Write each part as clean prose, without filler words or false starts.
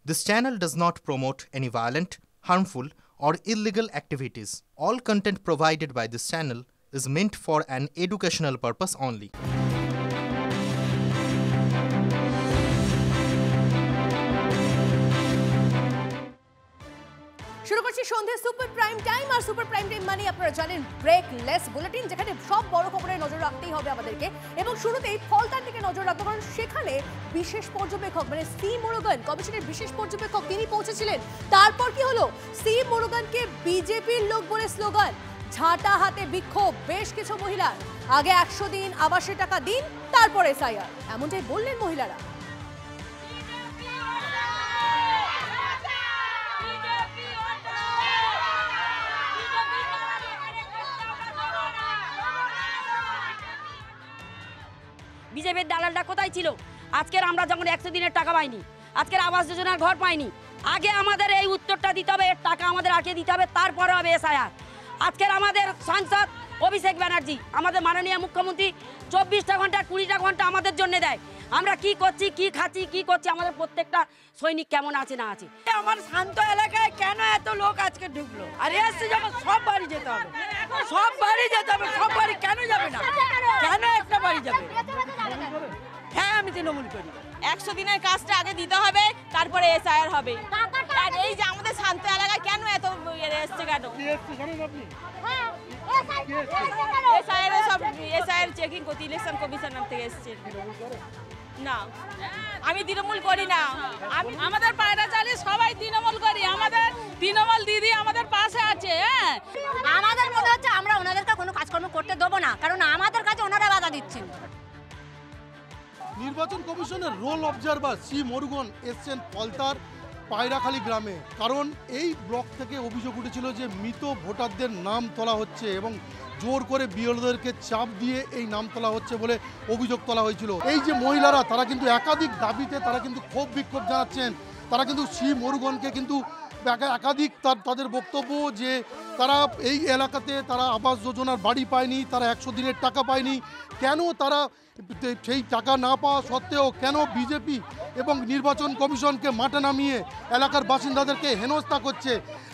This channel does not promote any violent, harmful, or illegal activities. All content provided by this channel is meant for an educational purpose only. শুরু করছি সন্ধ্যে super prime time. আর super prime time মানে আপনারা জানেন ব্রেকলেস bulletin, যেখানে সব বড় খবরে নজর রাখতেই হবে আমাদেরকে। এবং শুরুতেই ফলতার দিকে নজর রাখবো, কারণ সেখানে বিশেষ পর্যবেক্ষক মানে সি মুরুগান, কমিশনের বিশেষ পর্যবেক্ষক, তিনি পৌঁছেছিলেন। তারপর কি হলো? সি মুরুগানকে বিজেপির লোক বলে স্লোগান, ঝাঁটা হাতে বিক্ষোভ বেশ কিছু মহিলার। আগে 100 দিন আবাসের টাকা দিন, তারপরে এসআইআর, এমনটাই বললেন মহিলারা। বিজেপির দালালটা কোথায় ছিল? আজকের আমরা যখন 100 দিনের টাকা পাইনি, আজকের আবাস যোজনার ঘর পাইনি, আগে আমাদের এই উত্তরটা দিতে হবে, এর টাকা আমাদের আগে দিতে হবে, তারপরে হবে এসআইআর। আজকের আমাদের সাংসদ অভিষেক ব্যানার্জি, আমাদের মাননীয় মুখ্যমন্ত্রী 24টা ঘন্টা 20টা ঘন্টা আমাদের জন্য দেয়। আমরা কি করছি, কি খাচ্ছি, কি করছি, আমাদের প্রত্যেকটা সৈনিক কেমন আছে না আছে। আমার শান্ত এলাকায় কেন এত লোক আজকে ঢুকলো? আর এসছে যখন সব বাড়ি যেতে হবে, সব বাড়ি যেতে হবে, সব বাড়ি কেন যাবে না? কেন একটা বাড়ি যাবে? হ্যাঁ, আমি তৃণমূল করি। 100 দিনের কাজটা আগে দিতে হবে, তারপরে এসআইআর হবে। আর এই যে আমাদের শান্ত এলাকায় কেন এত এসছে কেন? এসআইআর চেকিং করতে ইলেকশন কমিশনার থেকে এসছে। না, আমি তৃণমূল করি না। আমাদের পায়রা চালি সবাই তৃণমূল করি। আমাদের তৃণমূল দিদি আমাদের পাশে আছে। হ্যাঁ, আমাদের মনে হচ্ছে আমরা ওনাদেরকে কোনো কাজকর্ম করতে দেবো না, কারণ আমাদের কাছে ওনারা বাধা দিচ্ছেন। নির্বাচন কমিশনের রোল অবজারভার সি মুরুগান এসছেন ফলতার পায়রাখালী গ্রামে, কারণ এই ব্লক থেকে অভিযোগ উঠেছিল যে মৃত ভোটারদের নাম তোলা হচ্ছে এবং জোর করে বিএলওদেরকে চাপ দিয়ে এই নাম তোলা হচ্ছে বলে অভিযোগ তোলা হয়েছিল। এই যে মহিলারা, তারা কিন্তু একাধিক দাবিতে তারা কিন্তু ক্ষোভ বিক্ষোভ জানাচ্ছেন। তারা কিন্তু সি মুরুগানকে কিন্তু একাধিক তাদের বক্তব্য যে তারা এই এলাকাতে তারা আবাস যোজনার বাড়ি পায়নি, তারা 100 দিনের টাকা পায়নি। কেন তারা সেই টাকা না পাওয়া সত্ত্বেও কেন বিজেপি এবং নির্বাচন কমিশনকে মাঠে নামিয়ে এলাকার বাসিন্দাদেরকে হেনস্থা করছে?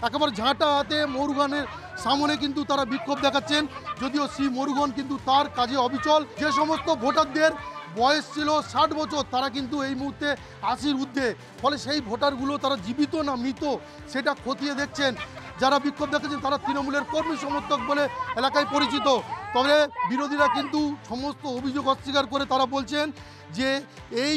একেবারে ঝাঁটা হাতে মুরুগানের সামনে কিন্তু তারা বিক্ষোভ দেখাচ্ছেন, যদিও সি মুরুগান কিন্তু তার কাজে অবিচল। যে সমস্ত ভোটারদের বয়স ছিল 60 বছর, তারা কিন্তু এই মুহূর্তে 80-র ঊর্ধ্বে, ফলে সেই ভোটারগুলো তারা জীবিত না মৃত সেটা খতিয়ে দেখছেন। যারা বিক্ষোভ দেখাচ্ছেন তারা তৃণমূলের কর্মী সমর্থক বলে এলাকায় পরিচিত। তবে বিরোধীরা কিন্তু সমস্ত অভিযোগ অস্বীকার করে তারা বলছেন যে এই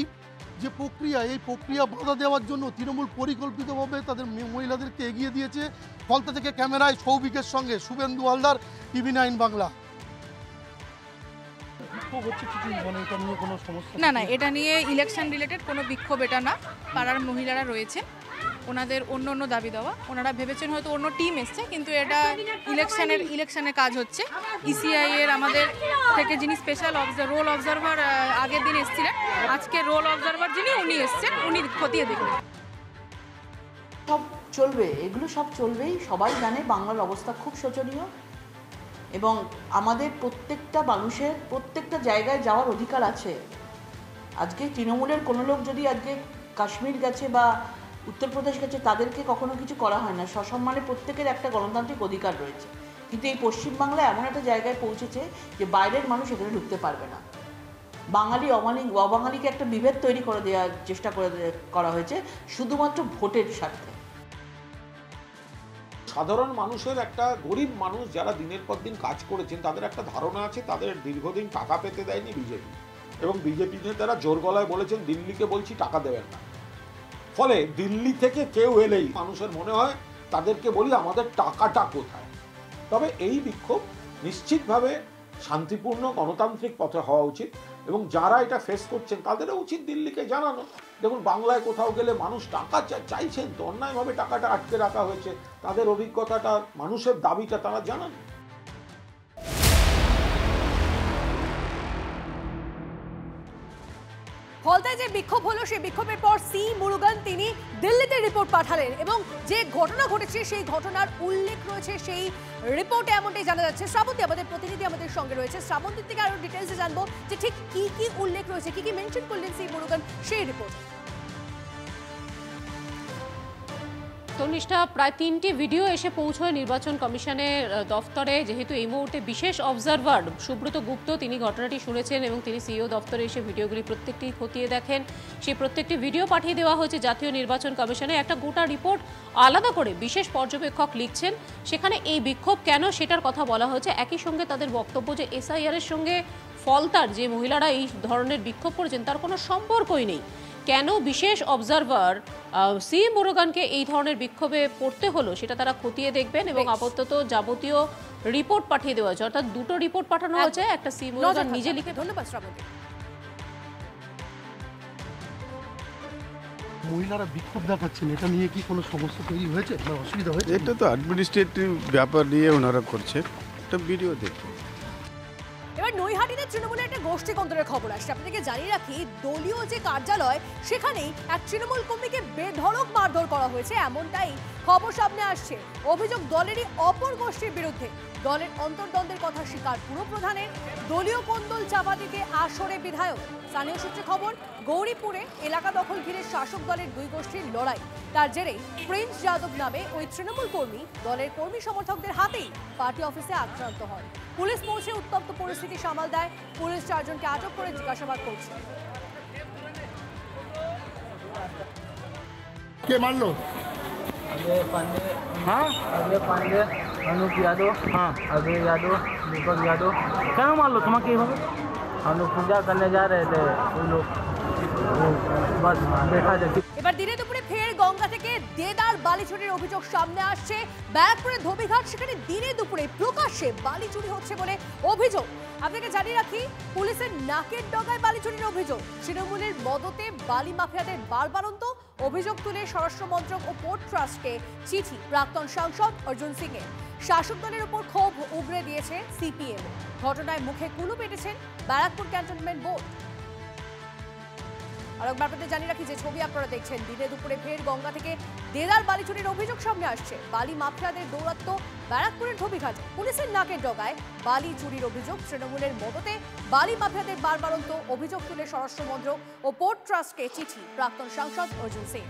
যে প্রক্রিয়া, এই প্রক্রিয়া বাধা দেওয়ার জন্য তৃণমূল পরিকল্পিতভাবে তাদের মহিলাদেরকে এগিয়ে দিয়েছে। ফলতা থেকে ক্যামেরায় সৌভিকের সঙ্গে শুভেন্দু হালদার, TV9 বাংলা। না না, এটা নিয়ে ইলেকশন রিলেটেড কোনো বিক্ষোভ এটা না। পাড়ার মহিলারা রয়েছে, ওনাদের অন্য অন্য দাবি দেওয়া। ওনারা ভেবেছেন হয়তো অন্য টিম এসছে, কিন্তু এটা ইলেকশনের কাজ হচ্ছে। ইসিআই এর আমাদের থেকে যিনি স্পেশাল রোল অবজারভার আগের দিন এসেছিলেন, আজকে রোল অবজারভার যিনি উনি এসছেন, উনি খতিয়ে দেখবেন। সব চলবে, এগুলো সব চলবেই। সবাই জানে বাংলার অবস্থা খুব শোচনীয় এবং আমাদের প্রত্যেকটা মানুষের প্রত্যেকটা জায়গায় যাওয়ার অধিকার আছে। আজকে তৃণমূলের কোনো লোক যদি আজকে কাশ্মীর গেছে বা উত্তরপ্রদেশ গেছে, তাদেরকে কখনো কিছু করা হয় না। সসম্মানে প্রত্যেকের একটা গণতান্ত্রিক অধিকার রয়েছে। কিন্তু এই পশ্চিমবাংলা এমন একটা জায়গায় পৌঁছেছে যে বাইরের মানুষ এখানে ঢুকতে পারবে না। বাঙালি অবাঙালিকে একটা বিভেদ তৈরি করে দেওয়ার চেষ্টা করা হয়েছে শুধুমাত্র ভোটের স্বার্থে। সাধারণ মানুষের, একটা গরিব মানুষ যারা দিনের পর দিন কাজ করেছেন, তাদের একটা ধারণা আছে তাদের দীর্ঘদিন টাকা পেতে দেয়নি বিজেপি, এবং বিজেপি তারা জোর গলায় বলেছেন দিল্লিকে বলছি টাকা দেবেন না। ফলে দিল্লি থেকে কেউ এলেই মানুষের মনে হয় তাদেরকে বলি আমাদের টাকাটা কোথায়। তবে এই বিক্ষোভ নিশ্চিতভাবে শান্তিপূর্ণ গণতান্ত্রিক পথে হওয়া উচিত, এবং যারা এটা ফেস করছেন তাদেরও উচিত দিল্লিকে জানানো। দেখুন, বাংলায় কোথাও গেলে মানুষ টাকা চাইছেন, তো অন্যায়ভাবে টাকাটা আটকে রাখা হয়েছে, তাদের অভিজ্ঞতাটা, মানুষের দাবিটা তারা জানান। ফলতায় যে বিক্ষোভ হলো, সেই বিক্ষোভের পর সি মুরুগান তিনি দিল্লিতে রিপোর্ট পাঠালেন এবং যে ঘটনা ঘটেছে সেই ঘটনার উল্লেখ রয়েছে সেই রিপোর্টে, এমনটাই জানা যাচ্ছে। শ্রাবন্তী আমাদের প্রতিনিধি আমাদের সঙ্গে রয়েছে, শ্রাবন্তীর থেকে আরো ডিটেলসে জানবো যে ঠিক কি কি উল্লেখ রয়েছে, কি কি মেনশন করলেন সি মুরুগান সেই রিপোর্ট। তনিষ্ঠা, প্রায় 3টি ভিডিও এসে পৌঁছয় নির্বাচন কমিশনের দফতরে। যেহেতু এই মুহূর্তে বিশেষ অবজারভার সুব্রত গুপ্ত তিনি ঘটনাটি শুনেছেন এবং তিনি সিইও দফতরে এসে ভিডিওগুলি প্রত্যেকটি খতিয়ে দেখেন। সেই প্রত্যেকটি ভিডিও পাঠিয়ে দেওয়া হয়েছে জাতীয় নির্বাচন কমিশনে। একটা গোটা রিপোর্ট আলাদা করে বিশেষ পর্যবেক্ষক লিখছেন। সেখানে এই বিক্ষোভ কেন সেটার কথা বলা হয়েছে। একই সঙ্গে তাদের বক্তব্য যে এসআইআর এর সঙ্গে ফলতার যে মহিলারা এই ধরনের বিক্ষোভ করেছেন তার কোনো সম্পর্কই নেই। কেন বিশেষ অবজারভার সি মুরুগানকে এই ধরনের বিক্ষোভে পড়তে হলো সেটা তারা খতিয়ে দেখবেন এবং আপাতত যাবতীয় রিপোর্ট পাঠিয়ে দেওয়া হয়েছে। অর্থাৎ দুটো রিপোর্ট পাঠানো হয়েছে, একটা সি মুরুগান নিজে লিখে। ধন্যবাদ শ্রাবন্তী। মহিলারা বিক্ষোভ দেখাচ্ছেন, এটা নিয়ে কি কোনো সমস্যা তৈরি হয়েছে বা অসুবিধা হয়েছে? এটা তো অ্যাডমিনিস্ট্রেটিভ ব্যাপার নিয়ে ওনারা করছে, একটা ভিডিও দেখুন। এবার নৈহাটিতে তৃণমূলের একটা গোষ্ঠী কন্দরের খবর আসছে। আপনাদেরকে জানিয়ে রাখি, দলীয় যে কার্যালয় সেখানেই এক তৃণমূল কর্মীকে বেধড়ক মারধর করা হয়েছে, এমনটাই খবর সামনে আসছে। অভিযোগ দলেরই অপর গোষ্ঠীর বিরুদ্ধে। দলের অন্তর্দ্বন্দ্বের কথা স্বীকার পুরপ্রধানের। দলীয় কোন্দল চাপা দিতে আসরে বিধায়ক। স্থানীয় সূত্রে খবর, গৌরীপুরে এলাকা দখল ঘিরে শাসক দলের দুই গোষ্ঠীর লড়াই। তার জেরে প্রিন্স যাদব নামে ওই তৃণমূল কর্মী দলের কর্মী সমর্থকদের হাতেই পার্টি অফিসে আক্রান্ত হয়। পুলিশ পৌঁছে উত্তপ্ত পরিস্থিতি সামাল দেয়। পুলিশ 4 জনকে আটক করে জিজ্ঞাসাবাদ করছে। কে মারলো? अजय पांडे, हाँ अजय पांडे, अनुप यादव, हाँ अजय यादव, दीपक यादव। क्या मान लो तुम्हारे এইভাবে? हम लोग पूजा करने जा रहे थे, वो लोग बस देखा जाए। এবার দিনে দুপুরে ফের গঙ্গা থেকে দেদার বালি চুরির অভিযোগ সামনে আসছে। ব্যারাকপুরের ধোবিঘাট, সেখানে দিনে দুপুরে প্রকাশ্যে বালি চুরি হচ্ছে বলে অভিযোগ। আপনাকে জানিয়ে রাখি, পুলিশের নাকের ডগায় বালি চুরির অভিযোগ। তৃণমূলের মদতে বালি মাফিয়াদের বারবারন্ত। অভিযোগ তুলে স্বরাষ্ট্র মন্ত্রক ও পোর্ট ট্রাস্টকে চিঠি প্রাক্তন সাংসদ অর্জুন সিং এর। শাসক দলের উপর ক্ষোভ উগরে দিয়েছে সিপিএম। ঘটনায় মুখে কুলু পেটেছেন ব্যারাকপুর ক্যান্টনমেন্ট বোর্ড। আর একবার আপনাদের জানিয়ে রাখি, যে ছবি আপনারা দেখছেন, দিনে দুপুরে ফের গঙ্গা থেকে দেদার বালি চুরির অভিযোগ সামনে আসছে। বালি মাফিয়াদের দৌরাত্ম্য ব্যারাকপুরের ধোবিঘাটে। পুলিশের নাকের ডগায় বালি চুরির অভিযোগ। তৃণমূলের মদতে বালি মাফিয়াদের বারবারন্ত। অভিযোগ তুলে স্বরাষ্ট্র মন্ত্রক ও পোর্ট ট্রাস্টকে চিঠি প্রাক্তন সাংসদ অর্জুন সিং।